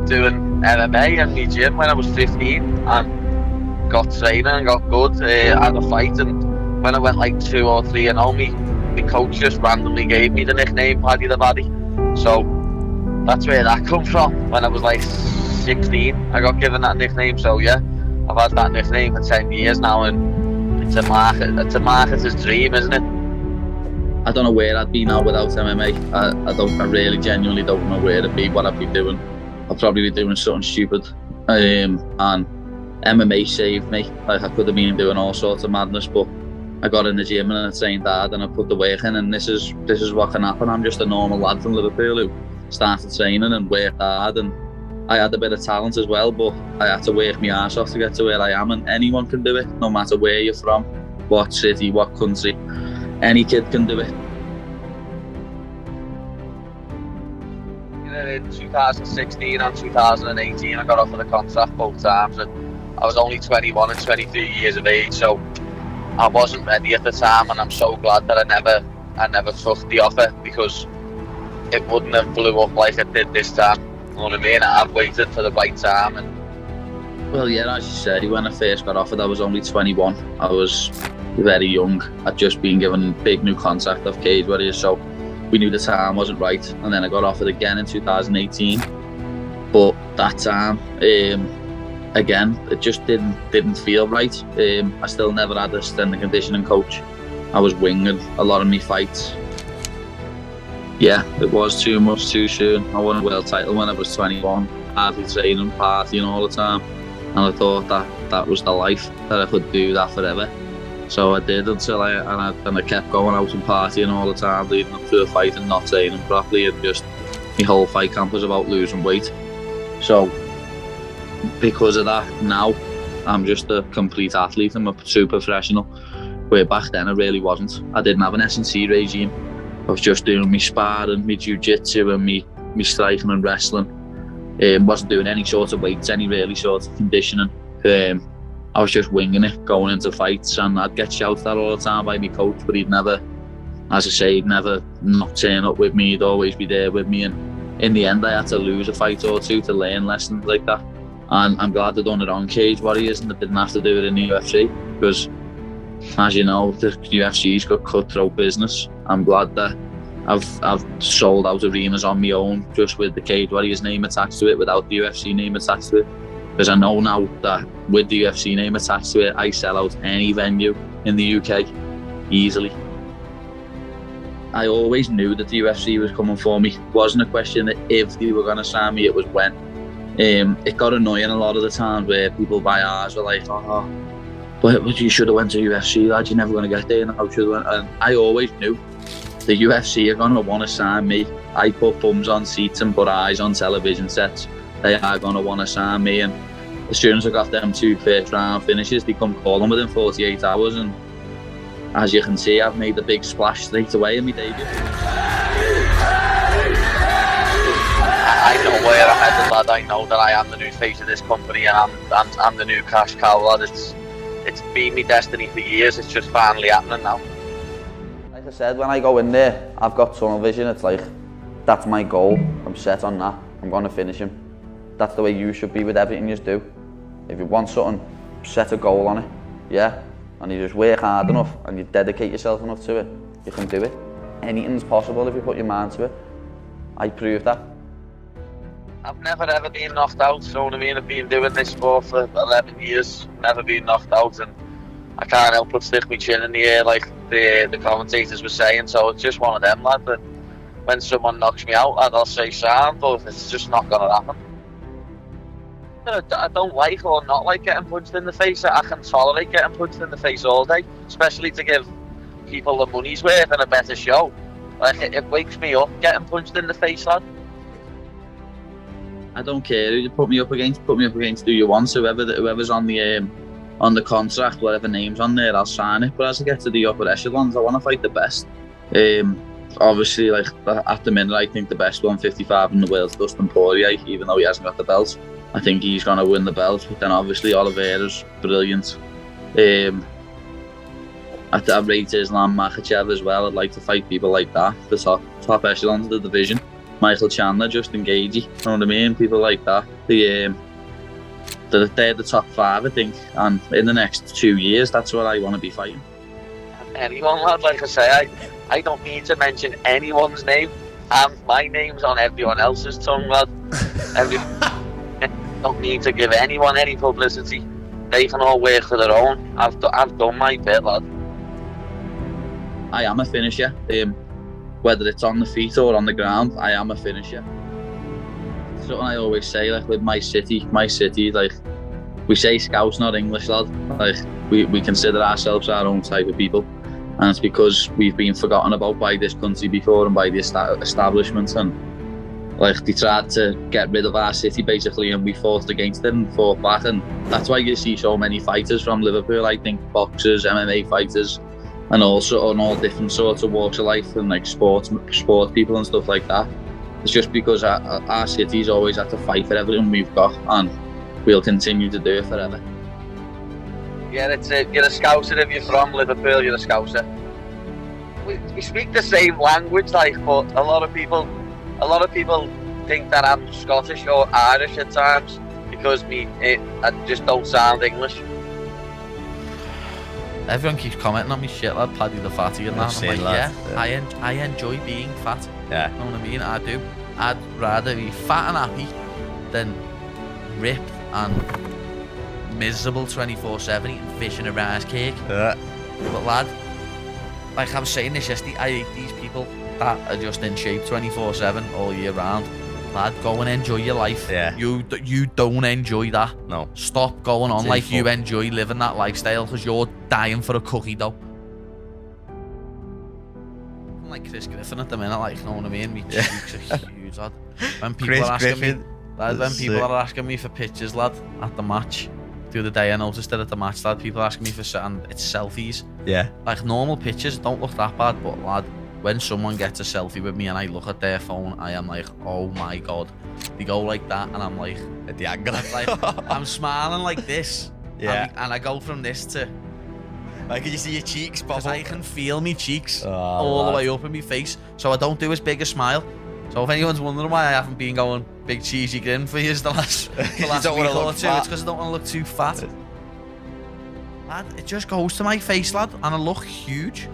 doing MMA in my gym when I was 15 and got training and got good. Had a fight, and when I went like 2 or 3-0, my coach just randomly gave me the nickname Paddy the Baddy. So that's where that come from. When I was like 16, I got given that nickname. So yeah, I've had that nickname for 10 years now, and it's a marketer's dream, isn't it? I don't know where I'd be now without MMA. I really genuinely don't know where I'd be, what I'd be doing. I'd probably be doing something stupid. And MMA saved me. Like, I could have been doing all sorts of madness, but I got in the gym and I trained hard and I put the work in, and this is what can happen. I'm just a normal lad from Liverpool who started training and worked hard, and I had a bit of talent as well, but I had to work my arse off to get to where I am, and anyone can do it, no matter where you're from, what city, what country. Any kid can do it. In 2016 and 2018, I got offered a contract both times, and I was only 21 and 23 years of age, so I wasn't ready at the time, and I'm so glad that I never took the offer, because it wouldn't have blew up like it did this time. You know what I mean? I've waited for the right time. And well, yeah, as you say, when I first got offered, I was only 21. I was very young. I'd just been given a big new contract of Cage Warriors, so we knew the time wasn't right. And then I got offered again in 2018, but that time, again, it just didn't feel right. I still never had a strength and conditioning coach. I was winging a lot of my fights. Yeah, it was too much too soon. I won a world title when I was 21, hardly training, partying all the time, and I thought that was the life, that I could do that forever. So I did, until I kept going out and partying all the time, leading up to a fight and not training properly, and just my whole fight camp was about losing weight. So because of that, now I'm just a complete athlete. I'm a true professional, where back then I really wasn't. I didn't have an S&C regime. I was just doing my sparring, my jiu-jitsu and my striking and wrestling. Wasn't doing any sort of weights, any really sort of conditioning. I was just winging it, going into fights, and I'd get shouted at all the time by my coach, but he'd never, as I say, he'd never not turn up with me. He'd always be there with me, and in the end I had to lose a fight or two to learn lessons like that. And I'm glad I done it on Cage Warriors and I didn't have to do it in the UFC, because as you know, the UFC's got cutthroat business. I'm glad that I've sold out arenas on my own, just with the Cage Warriors name attached to it, without the UFC name attached to it. Because I know now that with the UFC name attached to it, I sell out any venue in the UK easily. I always knew that the UFC was coming for me. It wasn't a question that if they were going to sign me, it was when. It got annoying a lot of the times where people by ours were like, oh, but you should have went to UFC, lad, you're never going to get there now. And I always knew the UFC are going to want to sign me. I put bums on seats and put eyes on television sets. They are going to want to sign me, and as soon as I got them 2 first round finishes, they come calling within 48 hours, and as you can see, I've made a big splash straight away in my debut. I know where I'm headed, lad. I know that I am the new face of this company, and I'm the new cash cow, lad. It's been my destiny for years. It's just finally happening now. Like I said, when I go in there, I've got tunnel vision. It's like, that's my goal. I'm set on that. I'm going to finish him. That's the way you should be with everything you do. If you want something, set a goal on it, yeah? And you just work hard enough and you dedicate yourself enough to it, you can do it. Anything's possible if you put your mind to it. I proved that. I've never ever been knocked out, so I mean, I've been doing this sport for 11 years, never been knocked out, and I can't help but stick my chin in the air like the commentators were saying, so it's just one of them, lad, that when someone knocks me out, lad, I'll say sound, but it's just not going to happen. I don't like or not like getting punched in the face. I can tolerate getting punched in the face all day, especially to give people the money's worth and a better show. Like, it wakes me up getting punched in the face, lad. I don't care who you put me up against who you want. So whoever's on the contract, whatever name's on there, I'll sign it. But as I get to the upper echelons, I want to fight the best. Obviously, like at the minute, I think the best 155 in the world is Dustin Poirier, even though he hasn't got the belt. I think he's going to win the belt, but then obviously Oliveira's brilliant. I rate Islam Makhachev as well. I'd like to fight people like that, the top echelons of the division. Michael Chandler, Justin Gagey, you know what I mean? People like that. They're the top 5, I think, and in the next 2 years, that's what I want to be fighting. Anyone, lad, like I say, I don't need to mention anyone's name. My name's on everyone else's tongue, lad. Don't need to give anyone any publicity. They can all work for their own. I've done my bit, lad. I am a finisher. Whether it's on the feet or on the ground, I am a finisher. Something I always say, like with my city, like we say Scouse, not English, lad. Like we consider ourselves our own type of people, and it's because we've been forgotten about by this country before and by the establishment, and like they tried to get rid of our city basically, and we fought against it and fought back, and that's why you see so many fighters from Liverpool. I think boxers, MMA fighters, and also on all different sorts of walks of life, and like sports people and stuff like that. It's just because our city's always had to fight for everything we've got, and we'll continue to do it forever. Yeah, it's you're a Scouser if you're from Liverpool. You're a Scouser. We speak the same language, like, but a lot of people think that I'm Scottish or Irish at times because I just don't sound English. Everyone keeps commenting on me shit, lad, Paddy the Fatty and that. I'm like, yeah, I enjoy being fat. Yeah. You know what I mean? I do. I'd rather be fat and happy than ripped and miserable 24/7 eating fish and a rice cake. Yeah. But lad, like I was saying this yesterday, I hate these people that are just in shape 24/7 all year round. Lad, go and enjoy your life. Yeah. You don't enjoy that. No. Stop going on It's like awful. you enjoy living that lifestyle because you're dying for a cookie dough. I'm like Chris Griffin at the minute, like, you know what I mean? Me cheeks are huge, lad. When people Chris are asking Griffin. me, lad, when people are asking me for pictures, lad, at the match, the other day I noticed it at the match, lad, people asking me for it's selfies. Yeah. Like normal pictures don't look that bad, but lad, when someone gets a selfie with me and I look at their phone, I am like, oh my god. They go like that and I'm like, At the angle. like I'm smiling like this. Yeah. And I go from this to, Like, can you see your cheeks pop because up? I can feel me cheeks Oh, all the lad. way up in my face, so I don't do as big a smile. So if anyone's wondering why I haven't been going big cheesy grin for years the last You don't week wanna or look two, fat. it's because I don't want to look too fat. Lad, it just goes to my face, lad, and I look huge.